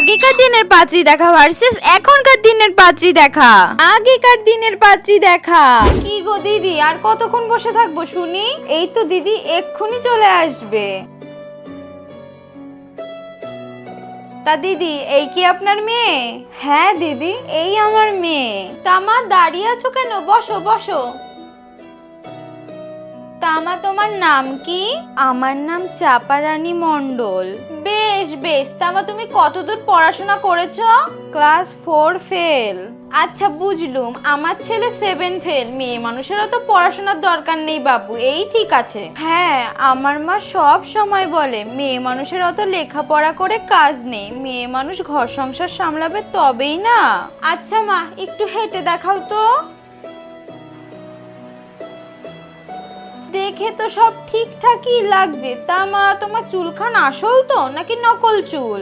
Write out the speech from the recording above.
আগেকার দিনের পাত্রী দেখা ভার্সেস এখনকার দিনের পাত্রী দেখা। আগেকার দিনের পাত্রী দেখা। কি গো দিদি, আর কতক্ষণ বসে থাকবো শুনি? এই তো দিদি এক্ষুনি চলে আসবে। তা দিদি, এই কি আপনার মেয়ে? হ্যাঁ দিদি, এই আমার মেয়ে। তা মা দাঁড়িয়ে আছো কেন? বসো বসো। তামা, তোমার নাম কি? আমার নাম চাপারানী মণ্ডল। বেশ বেশ, তামা তুমি কতদূর পড়াশোনা করেছো? Class 4 fail. আচ্ছা বুঝলুম, আমার ছেলে 7 ফেল। মেয়ে মানুষেরও তো পড়াশোনার দরকার নেই বাবু, এই ঠিক আছে। হ্যাঁ, আমার মা সব সময় বলে মেয়ে মানুষের অত লেখাপড়া করে কাজ নেই, মেয়ে মানুষ ঘর সংসার সামলাবে তবেই না। আচ্ছা মা, একটু হেঁটে দেখাও তো। দেখে তো সব ঠিকঠাকই লাগছে। তা মা, তোমার চুলখান আসল তো নাকি নকল চুল?